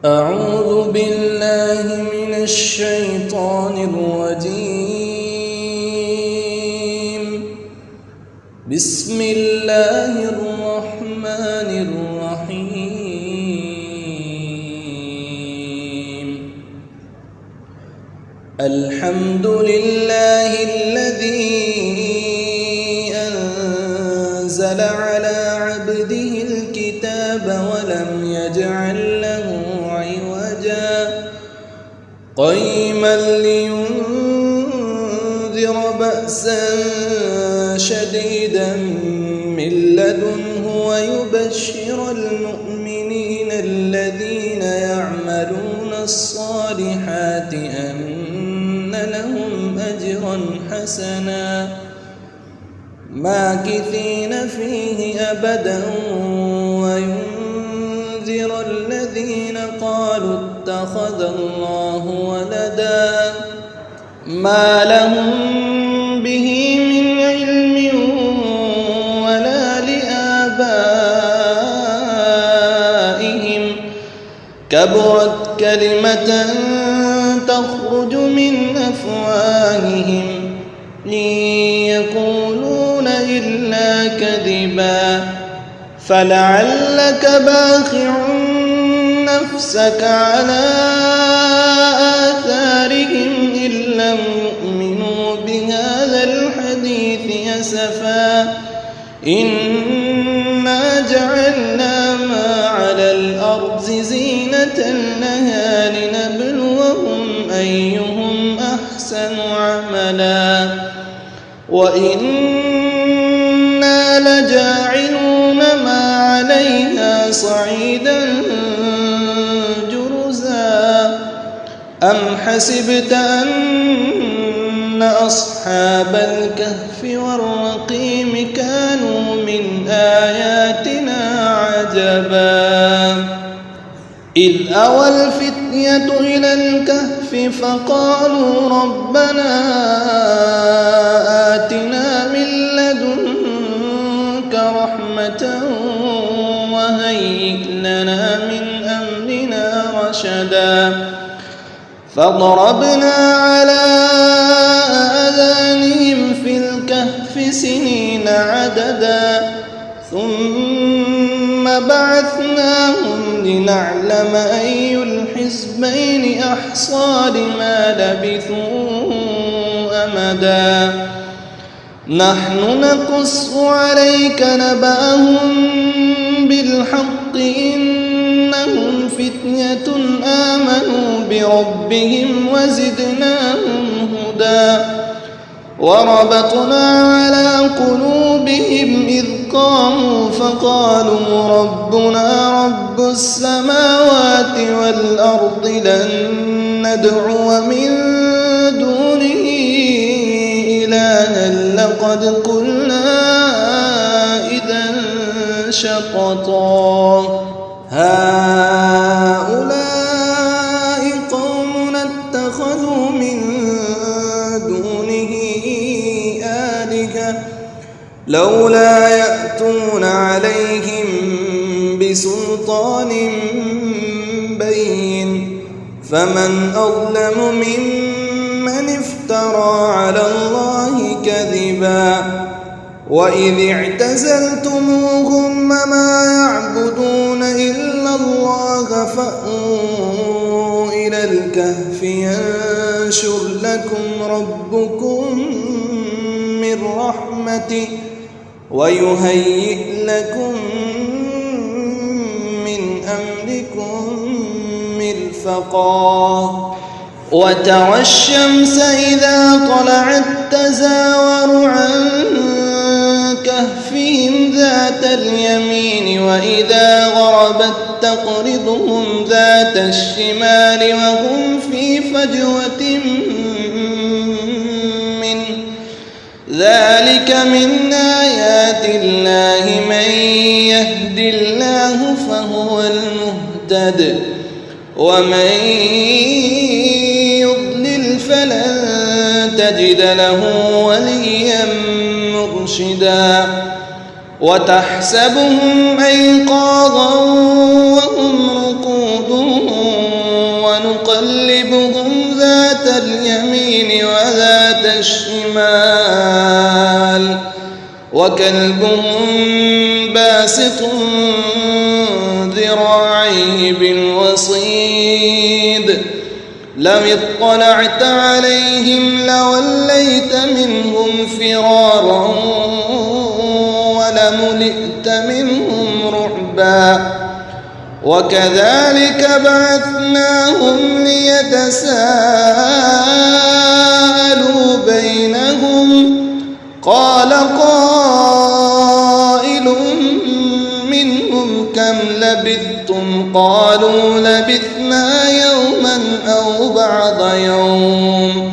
أعوذ بالله من الشيطان الرجيم. بسم الله الرحمن الرحيم. الحمد لله الذي أنزل على عبده الكتاب ولم يجعل له عوجا قيما لينذر بأسا شديدا من لدنه ويبشر المؤمنين الذين يعملون الصالحات أن لهم أجرا حسنا ماكثين فيه أبدا وينذر الذين قالوا اتخذ الله ولدا ما لهم به من علم ولا لآبائهم كبرت كلمة تخرج من أفواههم يقولون إلا كذبا فلعلك باخع نفسك على آثارهم إن لم يؤمنوا بهذا الحديث أسفا إنا جعلنا ما على الأرض زينة لها لنبلوهم أيهم أحسن عملا وإنا لجاعلون ما عليها صعيدا جرزا أم حسبت أن أصحاب الكهف والرقيم كانوا من آياتنا عجبا إذ أوى الفتية إلى الكهف فقالوا ربنا آتنا من لدنك رحمة وهيئ لنا من أمرنا رشدا فضربنا على آذانهم في الكهف سنين عددا ثم بعثناهم لنعلم أي الحزبين أحصى لما لبثوا أمدا نحن نقص عليك نبأهم بالحق إنهم فتية آمنوا بربهم وزدناهم هدى وربطنا على قلوبهم إذ قاموا فقالوا ربنا رب السماوات والأرض لن ندعو من دونه إلها لقد قلنا إذا شططا هؤلاء قوم اتخذوا من دونه آلهة لولا يأتون عليهم بسلطان بين فمن أظلم ممن افترى على الله كذبا وإذ اعتزلتموهم ما يعبدون إلا الله فأووا إلى الكهف ينشر لكم ربكم من رحمته ويهيئ لكم من أمركم مرفقا وترى الشمس إذا طلعت تزاور عن كهفهم ذات اليمين وإذا غربت تقرضهم ذات الشمال وهم في فجوة منه ذلك من آيات الله من يهد الله فهو المهتد ومن يضلل فلن تجد له وليا مرشدا وتحسبهم أيقاظا وهم رقود وكلبهم باسط ذراعيه بالوصيد لو اطلعت عليهم لوليت منهم فرارا ولملئت منهم رعبا وكذلك بعثناهم ليتساءلوا بينهم قال قائل منهم كم لبثتم قالوا لبثنا يوما أو بعض يوم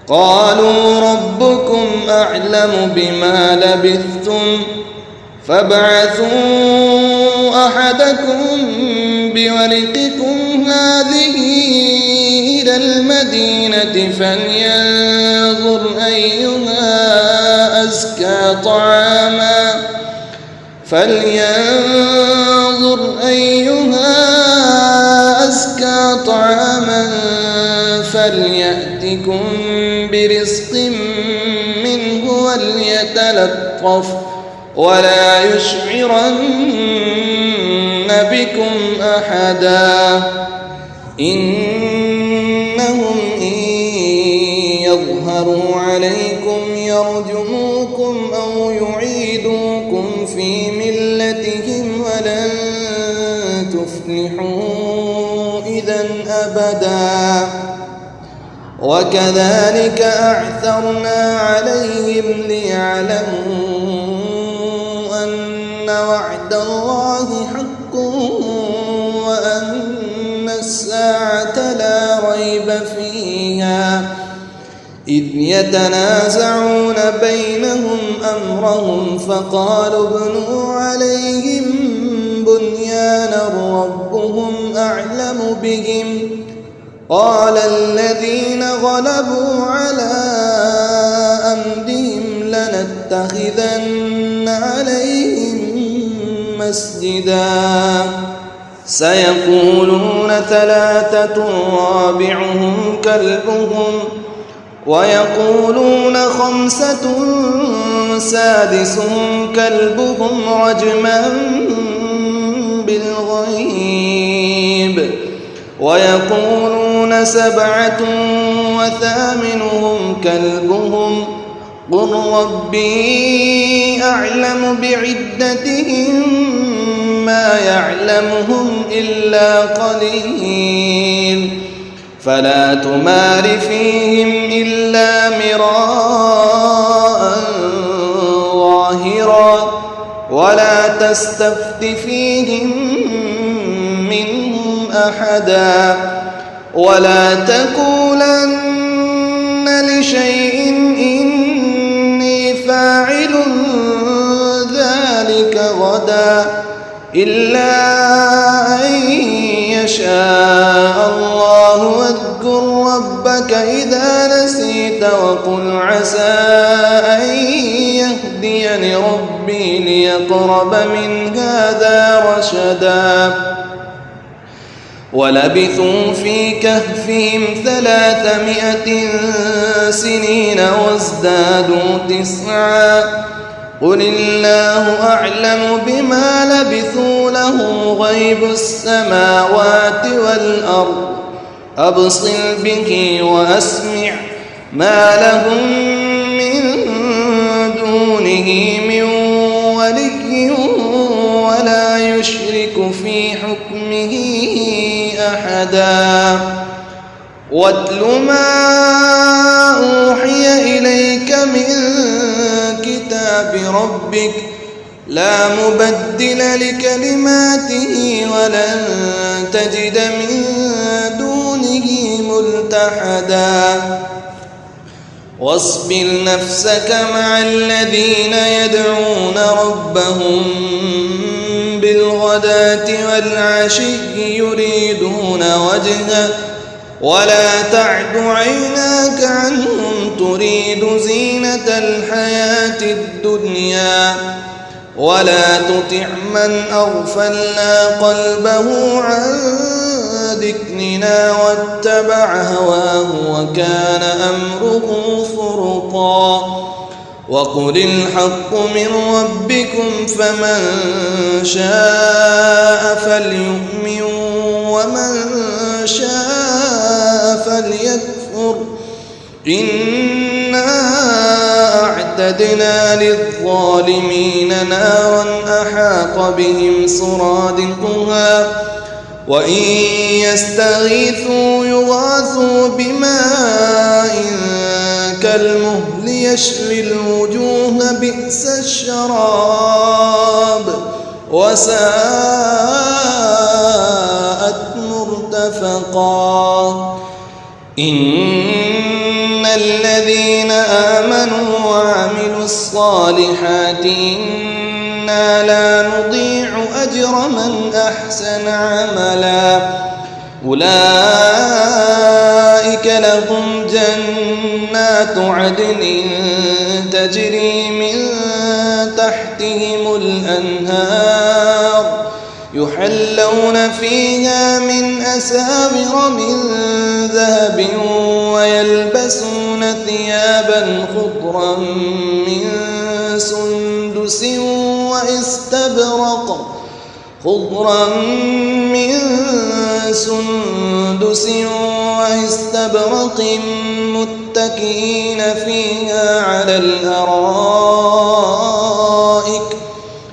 قالوا ربكم أعلم بما لبثتم فابعثوا أحدكم بورقكم هذه إلى المدينة فلينظر أيها أزكى طعاما فليأتكم برزق منه وليتلطف ولا يشعرن بكم أحدا إنهم إن يظهروا عليكم يرجموكم أو يعيدوكم في ملتهم ولن تفلحوا إذا أبدا وكذلك أعثرنا عليهم ليعلموا أن وعد الله حق وأن الساعة لا ريب فيها إذ يتنازعون بينهم أمرهم فقالوا ابنوا عليهم بنيانا ربهم أعلم بهم قال الذين غلبوا على أمرهم لنتخذن عليهم مسجدا سيقولون ثلاثة رابعهم كلبهم ويقولون خمسة سادسهم كلبهم رجما بالغيب ويقولون سبعة وثامنهم كلبهم قل ربي أعلم بعدتهم ما يعلمهم إلا قليل فلا تمار فيهم إلا مراء ظاهرا ولا تستفت فيهم منهم أحدا ولا تقولن لشيء إني فاعل ذلك غدا إلا أن يشاء الله واذكر ربك إذا نسيت وقل عسى أن يهديني ربي ليقرب من هذا رشدا ولبثوا في كهفهم 300 سنين وازدادوا 9 قل الله أعلم بما لبثوا له غيب السماوات والأرض أبصر به وأسمع ما لهم من دونه من ولي ولا يشرك في حكمه أحدا واتل ما أوحي إليك من كتاب ربك لا مبدل لكلماته ولن تجد من دونه ملتحدا واصبر نفسك مع الذين يدعون ربهم بالغداة والعشي يريدون وجهه ولا تعد عيناك عنهم تريد زينة الحياة الدنيا ولا تطع من أغفلنا قلبه عن ذكرنا واتبع هواه وكان أمره فرطا وقل الحق من ربكم فمن شاء فليؤمن ومن شاء فليكفر إنا أعتدنا للظالمين نارا أحاط بهم سرادقها وإن يستغيثوا يغاثوا بماء كالمهل يشوي الوجوه بئس الشراب وساءت مرتفقا إن الذين آمنوا وعملوا الصالحات إنا لا نضيع أجر من أحسن عملا أولئك لهم جنات عدن تجري من تحتهم الأنهار يحلون فيها من أساور من ذهب ويلبسون ثيابا خضرا من سندس واستبرق متكئين فيها على الأرائك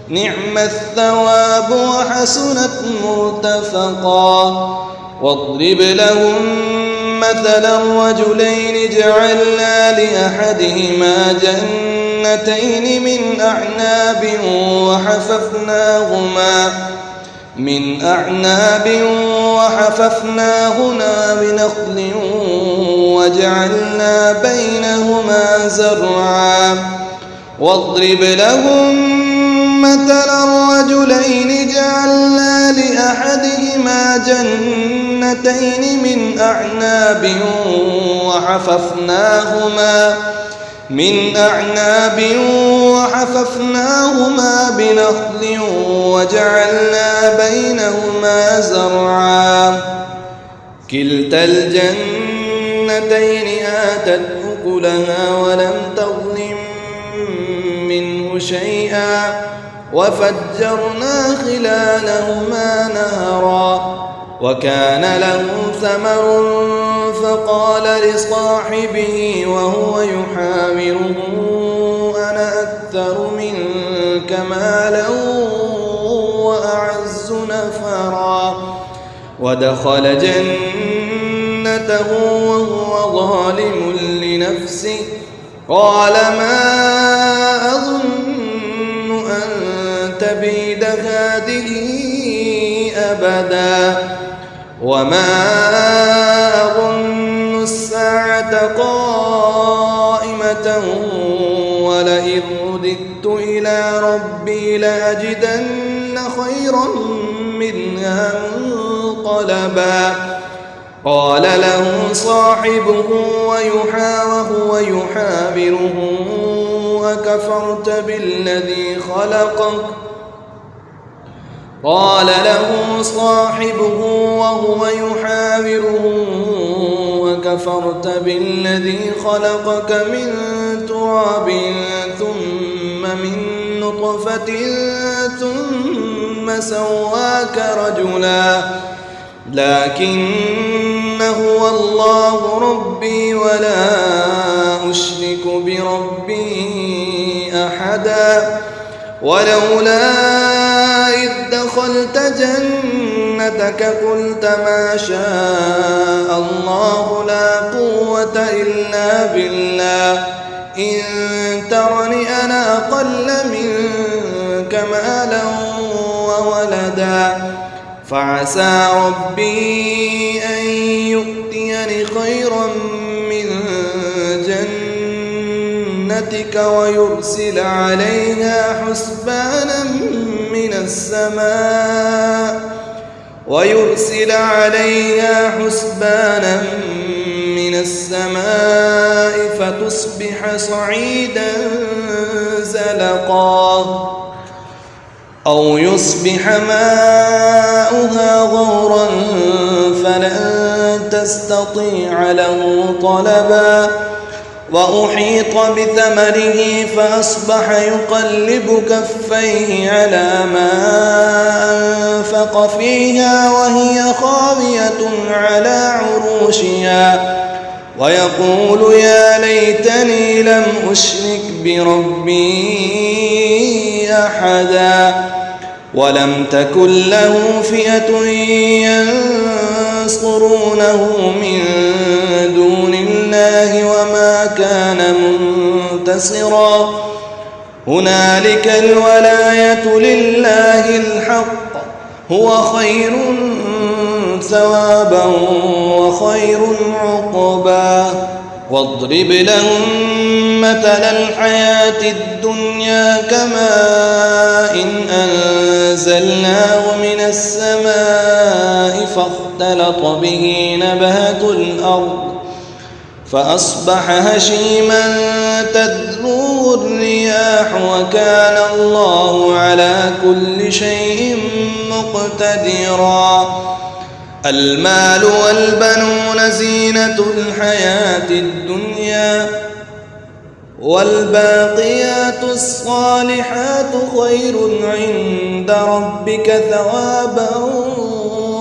نعم الثواب وحسنت مرتفقا واضرب لهم مثلا رجلين جعلنا لأحدهما جنتين من أعناب وحففناهما بنخل وجعلنا بينهما زرعا واضرب لهم مثلا رجلين جعلنا لأحدهما جنتين من أعناب وحففناهما بنخل وجعلنا بينهما زرعا كلتا الجنتين آتت أكلها ولم تظلم منه شيئا وفجرنا خلالهما نهرا وكان له ثمر فقال لصاحبه وهو يحاوره أنا أكثر منك مالا وأعز نفرا ودخل جنته وهو ظالم لنفسه قال ما أظن أن تبيد هذه أبدا وما أظن الساعة قائمة ولئن رددت إلى ربي لأجدن خيرا منها منقلبا قال له صاحبه وهو يحاوره أكفرت بالذي خلقك قال له صاحبه وهو يحاوره وكفرت بالذي خلقك من تراب ثم من نطفة ثم سواك رجلا لكن هو الله ربي ولا أشرك بربي أحدا ولولا إذ دخلت جنتك قلت ما شاء الله لا قوة إلا بالله إن ترني أنا أقل منك مالا وولدا فعسى ربي أن يؤتيني خيرا من جنتك ويرسل عليها حسبانا من السماء فتصبح صعيدا زلقا أو يصبح ماؤها غورا فلن تستطيع له طلبا وأحيط بثمره فأصبح يقلب كفيه على ما أنفق فيها وهي خاوية على عروشها ويقول يا ليتني لم أشرك بربي أحدا ولم تكن له فئة ينصرونه من دون الله وما كان منتصرا هنالك الولاية لله الحق هو خير ثوابا وخير عقبا واضرب لهم مثل الحياة الدنيا كماء أنزلناه من السماء فاختلط به نبات الأرض فأصبح هشيما تذروه الرياح وكان الله على كل شيء مقتدرا المال والبنون زينة الحياة الدنيا والباقيات الصالحات خير عند ربك ثوابا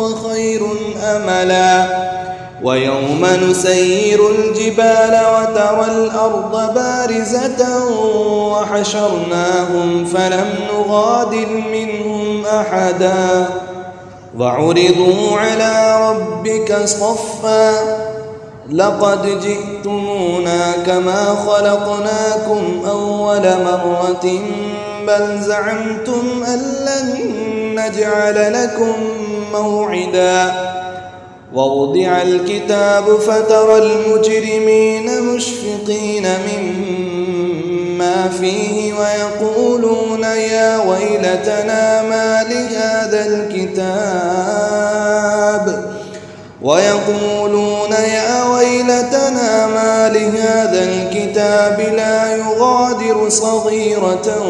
وخير أملا ويوم نسير الجبال وترى الأرض بارزة وحشرناهم فلم نغادر منهم أحدا وعرضوا على ربك صفا لقد جئتمونا كما خلقناكم أول مرة بل زعمتم أن لن نجعل لكم موعدا ووضع الكتاب فترى المجرمين مشفقين مما فيه ويقولون يا ويلتنا ما لهذا الكتاب لا يغادر صغيرة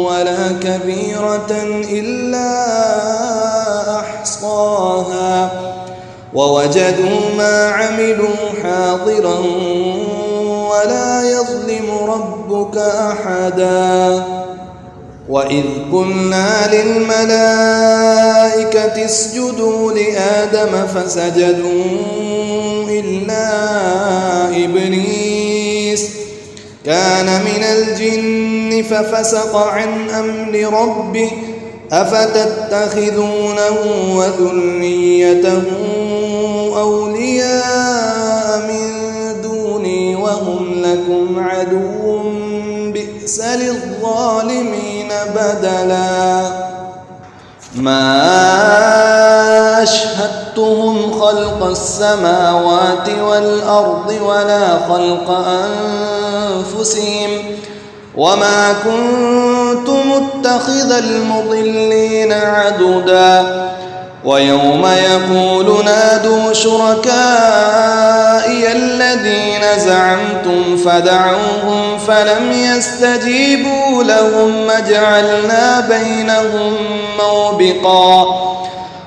ولا كبيرة إلا أحصاها ووجدوا ما عملوا حاضرا ولا يظلم ربك أحدا وإذ قلنا للملائكة اسجدوا لآدم فسجدوا إلا إبليس كان من الجن ففسق عن أمر ربه أفتتخذونه وذريته أولياء من دوني وهم لكم عدو بئس للظالمين بدلا ما أشهدتهم خلق السماوات والأرض ولا خلق أنفسهم وما كنت متخذ المضلين عضدا ويوم يقول نادوا شركائي الذين زعمتم فدعوهم فلم يستجيبوا لهم وجعلنا بينهم موبقا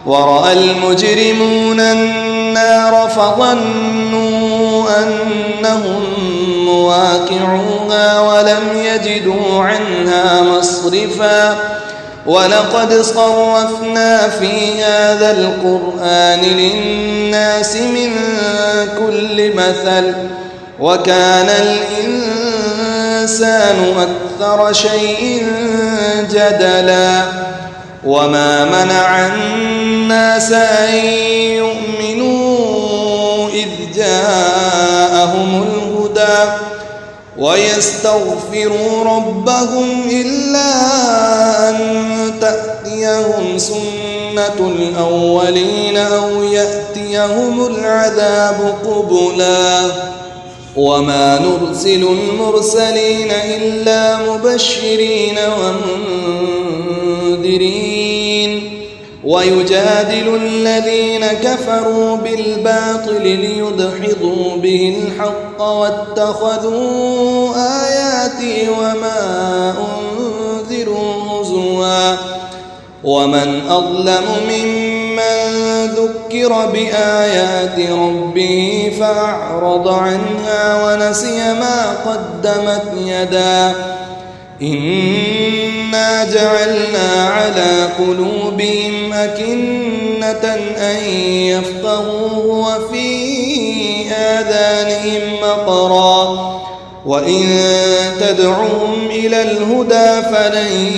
ورأى المجرمون النار فظنوا أنهم مواقعوها ولم يجدوا عنها مصرفا ولقد صرفنا في هذا القرآن للناس من كل مثل وكان الإنسان أكثر شيء جدلا وما منع الناس أن يؤمنوا إذ جاءهم الهدى ويستغفروا ربهم إلا أن تأتيهم سنة الأولين أو يأتيهم العذاب قبلا وما نرسل المرسلين إلا مبشرين ومنذرين ويجادل الذين كفروا بالباطل ليدحضوا به الحق واتخذوا آياتي وما أنذروا هزوا ومن أظلم ممن ذكر بآيات ربه فأعرض عنها ونسي ما قدمت يداه إنا جعلنا على قلوبهم أكنة أن يفقهوه وفي آذانهم وقرا وإن تدعوهم إلى الهدى فلن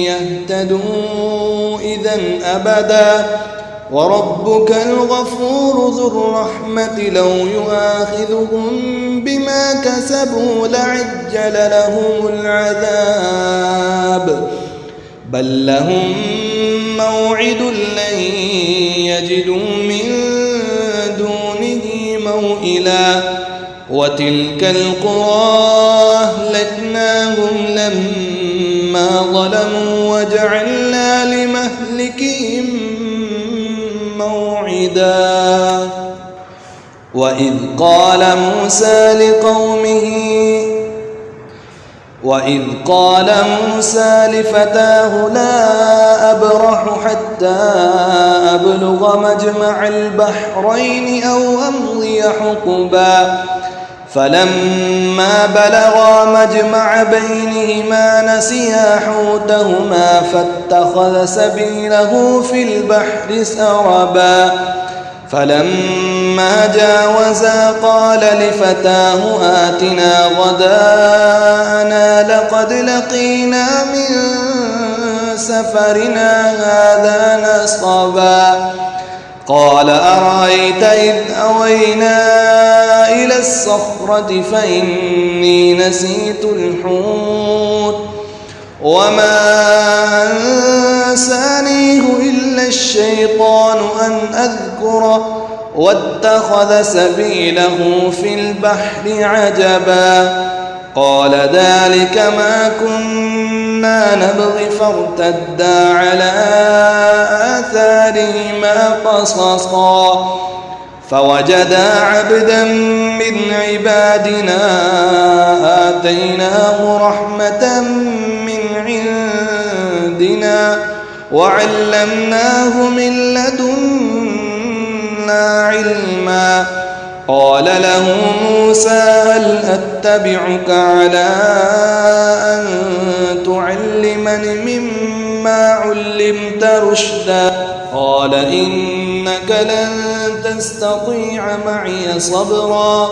يهتدوا إذن أبدا وربك الغفور ذو الرحمة لو يؤاخذهم بما كسبوا لعجل لهم العذاب بل لهم موعد لن يجدوا من دونه موئلا وتلك القرى أهلكناهم لما ظلموا وجعلنا لمهلكهم موعدا وإذ قال موسى لفتاه لا أبرح حتى أبلغ مجمع البحرين أو أمضي حقبا فلما بلغا مجمع بينهما نسيا حوتهما فاتخذ سبيله في البحر سربا فلما جاوزا قال لفتاه آتنا غداءنا لقد لقينا من سفرنا هذا نصبا قال أرأيت إذ أوينا إلى الصخرة فإني نسيت الحوت وما أنسانيه إلا الشيطان أن أذكره واتخذ سبيله في البحر عجبا قال ذلك ما كنا نبغي فارتدا على آثارهما قصصا فوجدا عبدا من عبادنا آتيناه رحمة من عندنا وعلمناه من لدنا علما قال له موسى هل أتبعك على أن تعلمني مما علمت رشدا قال إنك لن تستطيع معي صبرا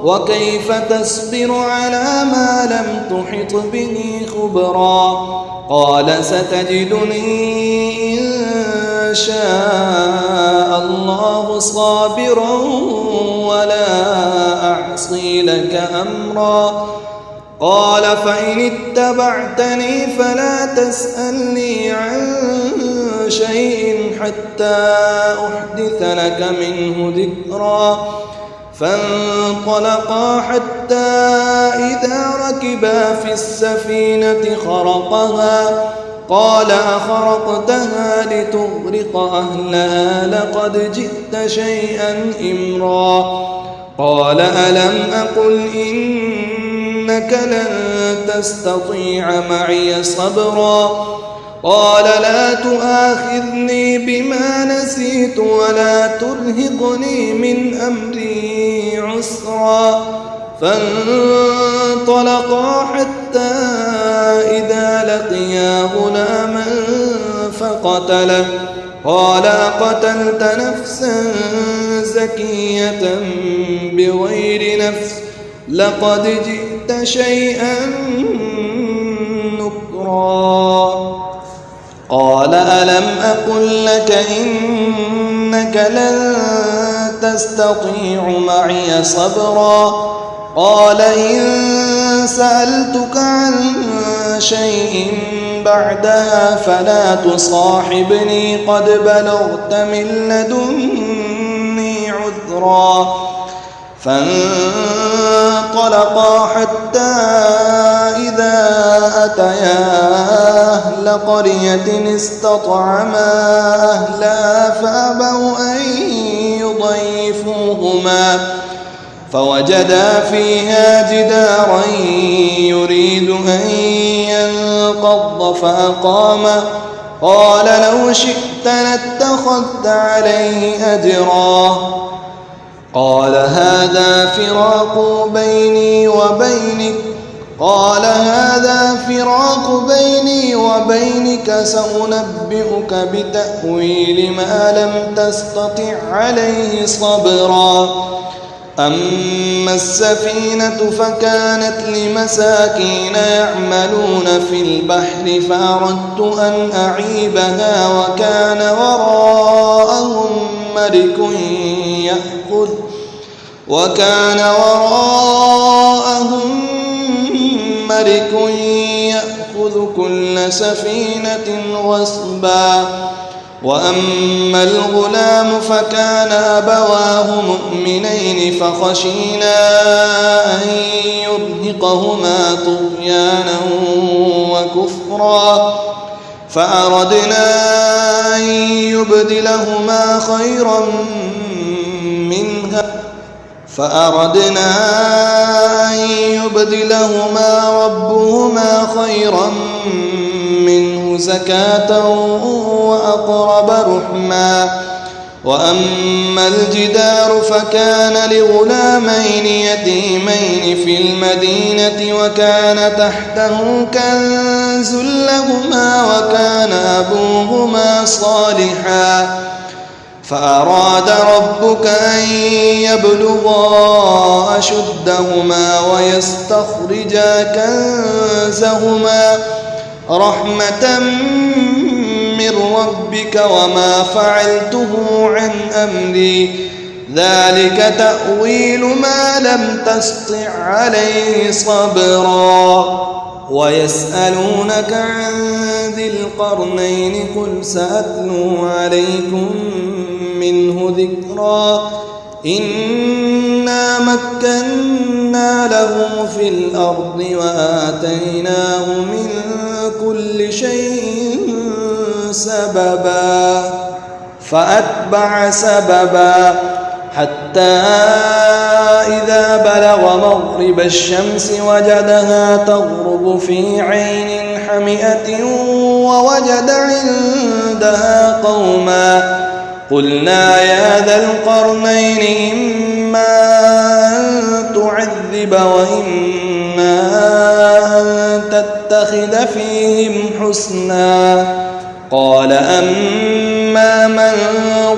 وكيف تصبر على ما لم تحط به خبرا قال ستجدني إن شاء الله صابرا ولا أعصي لك أمرا قال فإن اتبعتني فلا تسألني عن شيء حتى أحدث لك منه ذكرا فانطلقا حتى إذا ركبا في السفينة خرقها قال أخرقتها لتغرق أهلها لقد جئت شيئا إمرا قال ألم أقل إنك لن تستطيع معي صبرا قال لا تؤاخذني بما نسيت ولا ترهقني من أمري عسرا فانطلقا حتى إذا لقيا غلاما فقتله قال قتلت نفسا زكية بغير نفس لقد جئت شيئا نكرا قال ألم أقل لك إنك لن تستطيع معي صبرا قال إن سألتك عن شيء بعدها فلا تصاحبني قد بلغت من لدني عذرا فانطلقا حتى إذا أتيا أهل قرية استطعما أهلها فأبوا أن يضيفوهما فوجدا فيها جدارا يريد أن ينقض قال لو شئت لاتخذت عليه أجرا قال هذا فراق بيني وبينك سأنبئك بتأويل ما لم تستطع عليه صبرا أما السفينة فكانت لمساكين يعملون في البحر فأردت أن أعيبها وكان وراءهم ملك يأخذ كل سفينة غصبا وأما الغلام فكان أبواه مؤمنين فخشينا أن يرهقهما طغيانا وكفرا فأردنا أن يبدلهما ربهما خيرا منه زكاة وأقرب رحما وأما الجدار فكان لغلامين يتيمين في المدينة وكان تحته كنز لهما وكان أبوهما صالحا فأراد ربك أن يبلغا أشدهما ويستخرجا كنزهما رحمة من ربك وما فعلته عن أمري ذلك تأويل ما لم تسطع عليه صبرا ويسألونك عن ذي القرنين قل سأتلو عليكم منه ذكرا إنا مكنا له في الأرض وآتيناه من كل شيء سببا فأتبع سببا حتى إذا بلغ مغرب الشمس وجدها تغرب في عين حمئة ووجد عندها قوما قلنا يا ذا القرنين إما أن تعذب وإما أن تتخذ فيهم حسنا قال أما من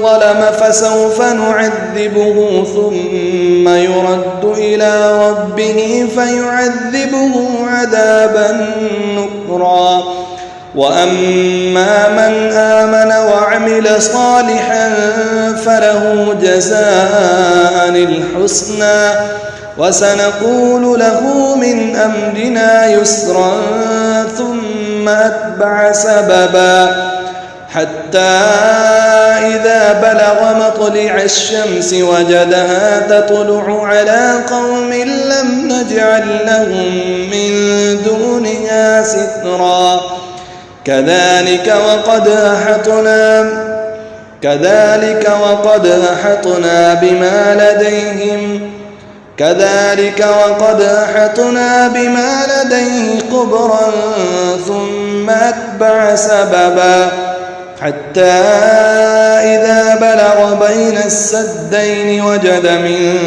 ظلم فسوف نعذبه ثم يرد إلى ربه فيعذبه عذابا نكرا وأما من آمن وعمل صالحا فله جزاء الحسنى وسنقول له من أمرنا يسرا ثم أتبع سببا حتى إذا بلغ مطلع الشمس وجدها تطلع على قوم لم نجعل لهم من دونها سترا كذلك وقد أحطنا بما لديه قبرا ثم أتبع سببا حتى إذا بلغ بين السدين وجد من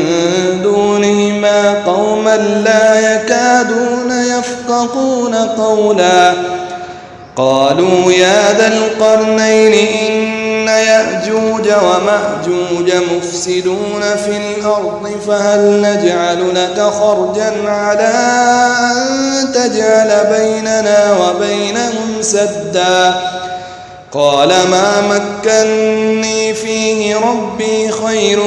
دونهما قوما لا يكادون يفقهون قولا قالوا يا ذا القرنين إن يأجوج ومأجوج مفسدون في الأرض فهل نجعل لك خرجا على أن تجعل بيننا وبينهم سدا قال ما مكني فيه ربي خير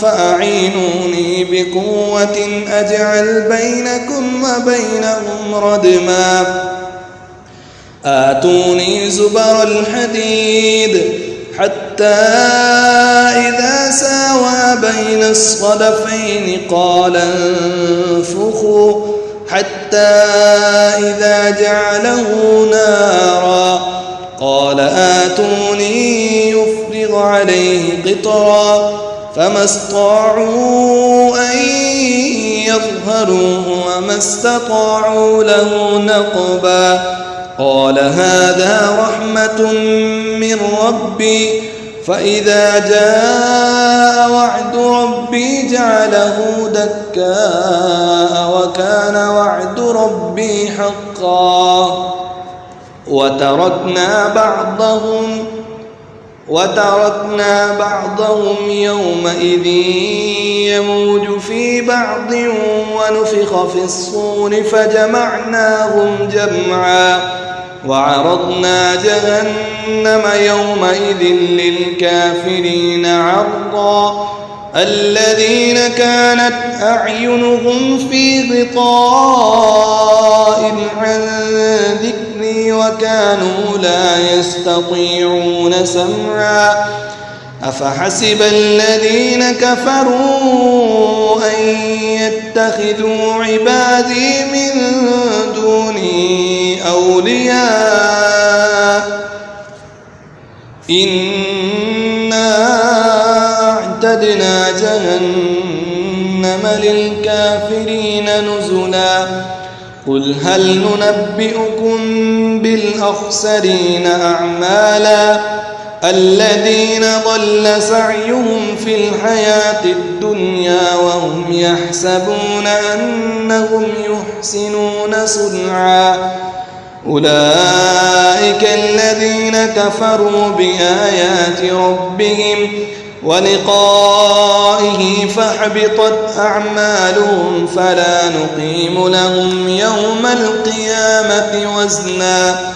فأعينوني بقوة أجعل بينكم وبينهم ردما آتوني زبر الحديد حتى إذا ساوى بين الصدفين قال انفخوا حتى إذا جعله نارا قال آتوني يفرغ عليه قطرا فما استطاعوا أن يظهروه وما استطاعوا له نقبا قال هذا رحمة من ربي فإذا جاء وعد ربي جعله دكاء وكان وعد ربي حقا وتركنا بعضهم يومئذ يموج في بعض ونفخ في الصور فجمعناهم جمعا وعرضنا جهنم يومئذ للكافرين عرضا الذين كانت أعينهم في غطاء عن ذكري وكانوا لا يستطيعون سمعا أفحسب الذين كفروا أن يتخذوا عبادي من دوني أولياء إنا أعتدنا جهنم للكافرين نزلا قل هل ننبئكم بالأخسرين أعمالا الذين ضل سعيهم في الحياة الدنيا وهم يحسبون أنهم يحسنون صنعا أولئك الذين كفروا بآيات ربهم ولقائه فحبطت أعمالهم فلا نقيم لهم يوم القيامة وزنا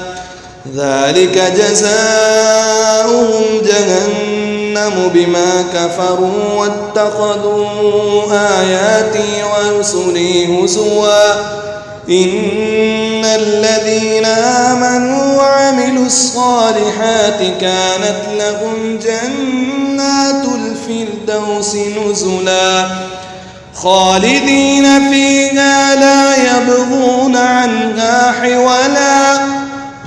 ذلك جزاؤهم جهنم بما كفروا واتخذوا آياتي ورسلي هزوا إن الذين آمنوا وعملوا الصالحات كانت لهم جنات الفردوس نزلا خالدين فيها لا يبغون عنها حولا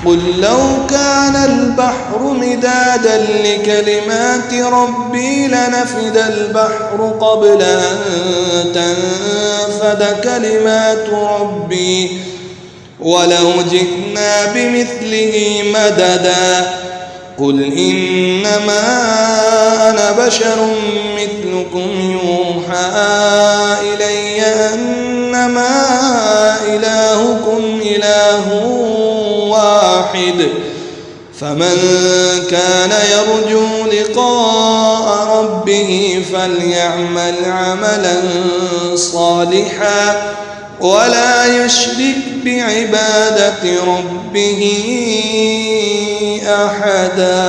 قل لو كان البحر مدادا لكلمات ربي لنفد البحر قبل أن تنفد كلمات ربي ولو جئنا بمثله مددا قل إنما أنا بشر مثلكم يوحى إلي أنما إلهكم إله واحد فمن كان يرجو لقاء ربه فليعمل عملا صالحا ولا يشرك بعبادة ربه أحدا.